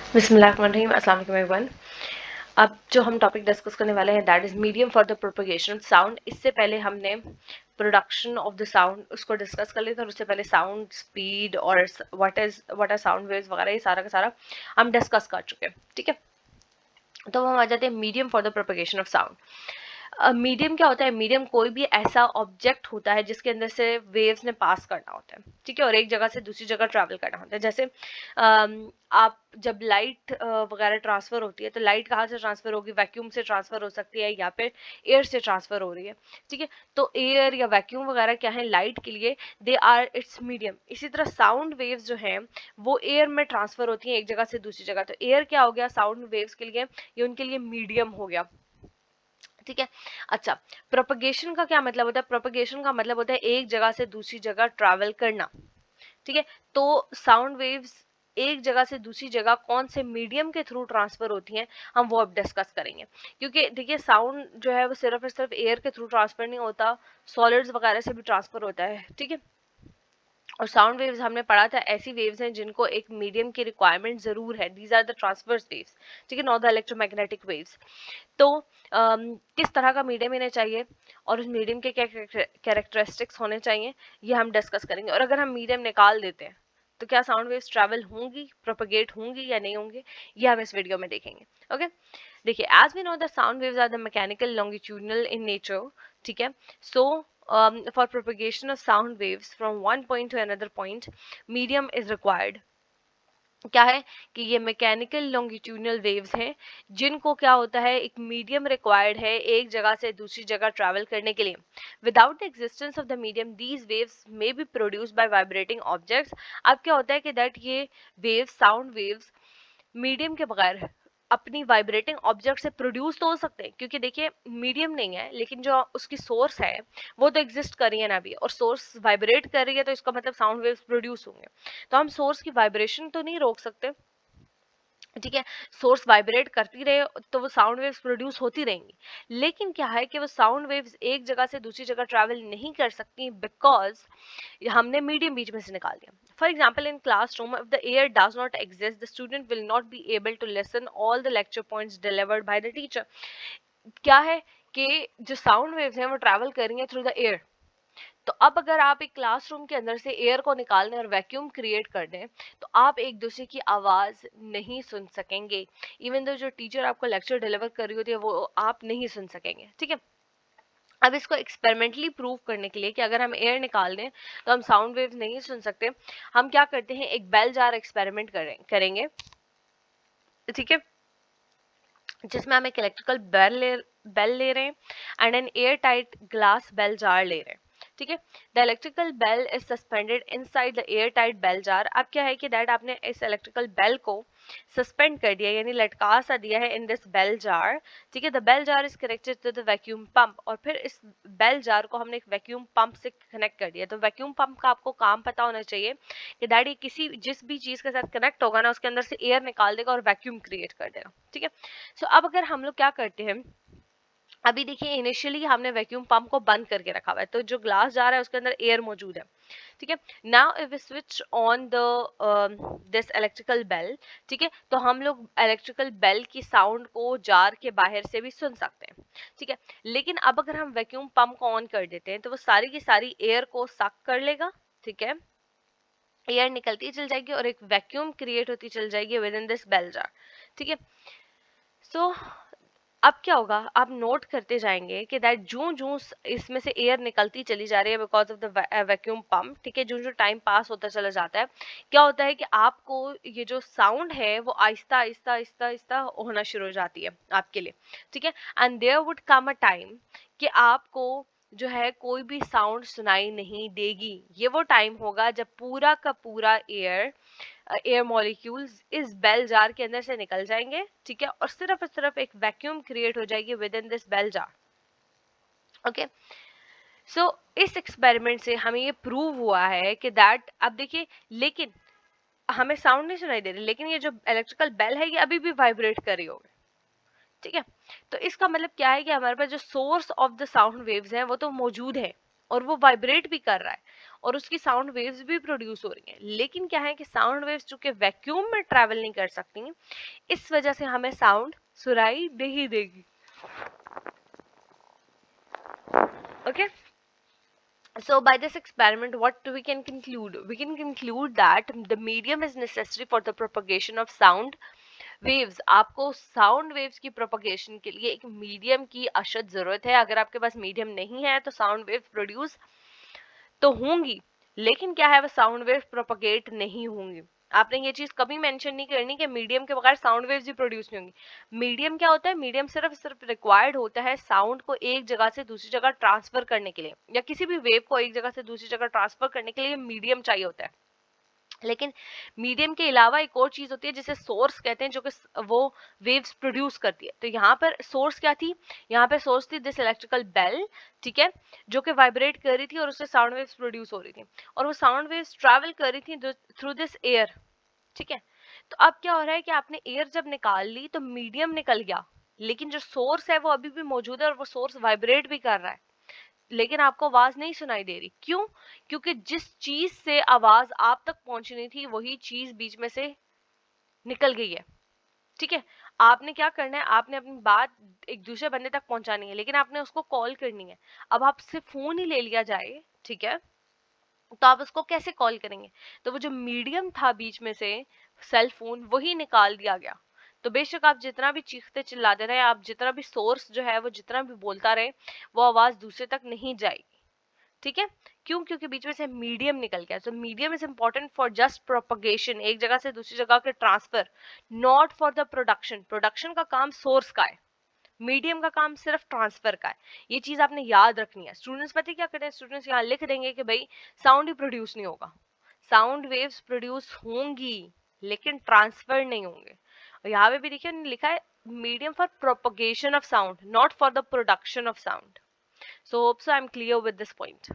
बिस्मिल्लाहिर्रहमानिर्रहीम, अस्सलाम वालेकुम एवरीवन। अब जो हम टॉपिक डिस्कस करने वाले हैं that is medium for the propagation of sound. इससे पहले हमने प्रोडक्शन ऑफ द साउंड उसको डिस्कस कर लिया था और उससे पहले साउंड स्पीड और व्हाट आर साउंड वेव्स वगैरह ये सारा का सारा हम डिस्कस कर चुके हैं। ठीक है, तो हम आ जाते हैं medium for the propagation of sound. Medium क्या होता है? मीडियम कोई भी ऐसा ऑब्जेक्ट होता है जिसके अंदर से वेव्स ने पास करना होता है, ठीक है, और एक जगह से दूसरी जगह ट्रैवल करना होता है। जैसे आप जब लाइट वगैरह ट्रांसफर होती है तो लाइट कहाँ से ट्रांसफर होगी? वैक्यूम से ट्रांसफर हो सकती है या फिर एयर से ट्रांसफर हो रही है, ठीक है। तो एयर या वैक्यूम वगैरह क्या है लाइट के लिए? They are its medium. इसी तरह साउंड वेव्स जो हैं वो एयर में ट्रांसफर होती हैं एक जगह से दूसरी जगह। तो एयर क्या हो गया साउंड वेव्स के लिए? ये उनके लिए मीडियम हो गया, ठीक है। अच्छा, प्रोपगेशन का क्या मतलब होता है? प्रोपगेशन का मतलब होता है एक जगह से दूसरी जगह ट्रैवल करना, ठीक है। तो साउंड वेव्स एक जगह से दूसरी जगह कौन से मीडियम के थ्रू ट्रांसफर होती हैं हम वो अब डिस्कस करेंगे। क्योंकि देखिए साउंड जो है वो सिर्फ और सिर्फ एयर के थ्रू ट्रांसफर नहीं होता, सॉलिड्स वगैरह से भी ट्रांसफर होता है, ठीक है। और साउंड वेव्स हमने पढ़ा था ऐसी वेव्स हैं जिनको एक मीडियम की रिक्वायरमेंट जरूर है। These are the transverse waves, ठीक है, नॉट द इलेक्ट्रोमैग्नेटिक वेव्स। तो किस तरह का मीडियम इन्हें चाहिए और उस मीडियम के क्या कैरेक्टरिस्टिक्स होने चाहिए ये हम डिस्कस करेंगे। और अगर हम मीडियम निकाल देते हैं तो क्या साउंड वेव्स ट्रैवल होंगी, प्रोपगेट होंगी या नहीं होंगी, ये हम इस वीडियो में देखेंगे। ओके, देखिए as we know the sound waves are the mechanical longitudinal in nature, ठीक है। सो for propagation of sound waves from one point to another point, medium is required। क्या है कि ये मैकेनिकल लॉन्गिट्यूडनल वेव्स हैं जिनको क्या होता है एक मीडियम रिक्वायर्ड है एक जगह से दूसरी जगह ट्रैवल करने के लिए। Without the existence of the medium these waves may be produced by vibrating objects. अब क्या होता है कि दैट ये वेव्स साउंड वेव्स मीडियम के बगैर अपनी वाइब्रेटिंग ऑब्जेक्ट से प्रोड्यूस तो हो सकते हैं, क्योंकि देखिए मीडियम नहीं है लेकिन जो उसकी सोर्स है वो तो एग्जिस्ट कर रही है ना अभी, और सोर्स वाइब्रेट कर रही है तो इसका मतलब साउंड वेव्स प्रोड्यूस होंगे। तो हम सोर्स की वाइब्रेशन तो नहीं रोक सकते, ठीक है। सोर्स वाइब्रेट करती रहे तो वो साउंड वेव्स प्रोड्यूस होती रहेंगी, लेकिन क्या है कि वो साउंड वेव्स एक जगह से दूसरी जगह ट्रैवल नहीं कर सकती बिकॉज हमने मीडियम बीच में से निकाल दिया। For example in classroom if the air does not exist the student will not be able to listen all the lecture points delivered by the teacher. क्या है कि जो साउंड वेव्स हैं वो ट्रैवल कर रही हैं थ्रू द एयर। तो अब अगर आप एक क्लासरूम के अंदर से एयर को निकाल दें और वैक्यूम क्रिएट कर दें तो आप एक दूसरे की आवाज नहीं सुन सकेंगे। इवन दो जो टीचर आपको लेक्चर डिलीवर कर रही होती है वो आप नहीं सुन सकेंगे, ठीक है। अब इसको एक्सपेरिमेंटली प्रूव करने के लिए कि अगर हम एयर निकाल दें तो हम साउंड वेव्स नहीं सुन सकते, हम क्या करते हैं एक बेल जार एक्सपेरिमेंट करेंगे, ठीक है, जिसमें हम एक इलेक्ट्रिकल बेल ले रहे हैं and an air tight glass bell jar ले रहे हैं, ठीक है। The electrical bell is suspended inside the air tight bell jar. अब क्या है कि दैट आपने इस इलेक्ट्रिकल बेल को सस्पेंड कर दिया यानी लटका सा दिया है इन दिस बेल जार, ठीक है। The bell jar is connected to the vacuum pump और फिर इस बेल जार को हमने एक वैक्यूम पंप से कनेक्ट कर दिया। तो वैक्यूम पंप का आपको काम पता होना चाहिए कि दैट ये किसी जिस भी चीज के साथ कनेक्ट होगा ना उसके अंदर से एयर निकाल देगा और वैक्यूम क्रिएट कर देगा, ठीक है। सो अब अगर हम लोग क्या करते हैं, अभी देखिए इनिशियली हमने वैक्यूम पंप को बंद करके रखा हुआ है तो जो ग्लास जार है उसके अंदर एयर मौजूद है, ठीक है। Now if we switch on the this electrical bell, ठीक है, तो हम लोग इलेक्ट्रिकल बेल की साउंड को जार के बाहर से भी सुन सकते हैं, ठीक है। लेकिन अब अगर हम वैक्यूम पंप को ऑन कर देते हैं तो वो सारी की सारी एयर को सक कर लेगा, ठीक है। एयर निकलती चल जाएगी और एक वैक्यूम क्रिएट होती चल जाएगी within this bell jar, ठीक है। सो अब क्या होगा आप नोट करते जाएंगे कि दैट जूं जूं इसमें से एयर निकलती चली जा रही है because of the vacuum pump, ठीक है, जूं जूं टाइम पास होता चला जाता है क्या होता है कि आपको ये जो साउंड है वो आहिस्ता आहिस्ता आहिस्ता आहिस्ता होना शुरू हो जाती है आपके लिए, ठीक है। And there would come a time कि आपको जो है कोई भी साउंड सुनाई नहीं देगी। ये वो टाइम होगा जब पूरा का पूरा एयर मॉलिक्यूल्स इस बेल जार के अंदर से निकल जाएंगे, ठीक है, और सिर्फ एक वैक्यूम क्रिएट हो जाएगी within this bell jar, okay. So इस एक्सपेरिमेंट से हमें ये प्रूव हुआ है कि दैट अब देखिए लेकिन हमें साउंड नहीं सुनाई दे रही लेकिन ये जो इलेक्ट्रिकल बेल है ये अभी भी वाइब्रेट कर रही होगी, ठीक है। तो इसका मतलब क्या है कि हमारे पास जो source of the sound waves हैं वो तो मौजूद है और वो वाइब्रेट भी कर रहा है और उसकी साउंड वेव्स भी प्रोड्यूस हो रही हैं, लेकिन क्या है कि साउंड वेव्स चूंकि वैक्यूम में ट्रैवल नहीं कर सकती, इस वजह से हमें साउंड सुनाई नहीं देगी। Okay, so by this experiment what we can conclude? We can conclude that the medium is necessary for the propagation of sound waves. आपको साउंड वेव्स की प्रोपगेशन के लिए एक मीडियम की अशद जरूरत है। अगर आपके पास मीडियम नहीं है तो साउंड वेव प्रोड्यूस तो होंगी, लेकिन क्या है, वो साउंड वेव प्रोपगेट नहीं होंगी। आपने ये चीज कभी मेंशन नहीं करनी कि मीडियम के बगैर साउंड वेव्स भी प्रोड्यूस नहीं होंगी। मीडियम क्या होता है? मीडियम सिर्फ रिक्वायर्ड होता है साउंड को एक जगह से दूसरी जगह ट्रांसफर करने के लिए, या किसी भी वेव को एक जगह से दूसरी जगह ट्रांसफर करने के लिए मीडियम चाहिए होता है। लेकिन मीडियम के अलावा एक और चीज होती है जिसे सोर्स कहते हैं, जो कि वो वेव्स प्रोड्यूस करती है। तो यहाँ पर सोर्स क्या थी? यहाँ पर सोर्स थी दिस इलेक्ट्रिकल बेल, ठीक है, जो कि वाइब्रेट कर रही थी और उससे साउंड वेव्स प्रोड्यूस हो रही थी, और वो साउंड वेव्स ट्रैवल कर रही थी थ्रू दिस एयर, ठीक है। तो अब क्या हो रहा है कि आपने एयर जब निकाल ली तो मीडियम निकल गया, लेकिन जो सोर्स है वो अभी भी मौजूद है और वो सोर्स वाइब्रेट भी कर रहा है, लेकिन आपको आवाज नहीं सुनाई दे रही। क्यों? क्योंकि जिस चीज से आवाज आप तक पहुंचनी थी वही चीज बीच में से निकल गई है, ठीक है। आपने क्या करना है? आपने अपनी बात एक दूसरे बंदे तक पहुंचानी है, लेकिन आपने उसको कॉल करनी है। अब आपसे फोन ही ले लिया जाए, ठीक है, तो आप उसको कैसे कॉल करेंगे? तो वो जो मीडियम था बीच में से, सेल फोन, वही निकाल दिया गया। तो बेशक आप जितना भी चीखते चिल्लाते रहे, आप जितना भी सोर्स जो है वो जितना भी बोलता रहे, वो आवाज दूसरे तक नहीं जाएगी, ठीक है। क्यों? क्योंकि बीच में से मीडियम निकल गया। So medium is important for just propagation, एक जगह से दूसरी जगह के transfer, not for the production. Production का काम सोर्स का है, मीडियम का काम सिर्फ ट्रांसफर का है। ये चीज आपने याद रखनी है। स्टूडेंट्स पता है क्या करते हैं? स्टूडेंट्स यहाँ लिख देंगे कि भाई साउंड ही प्रोड्यूस नहीं होगा। साउंड वेव्स प्रोड्यूस होंगी लेकिन ट्रांसफर नहीं होंगे। और यहाँ पे भी देखिए लिखा है medium for propagation of sound, not for the production of sound. So hope so I am clear with this point.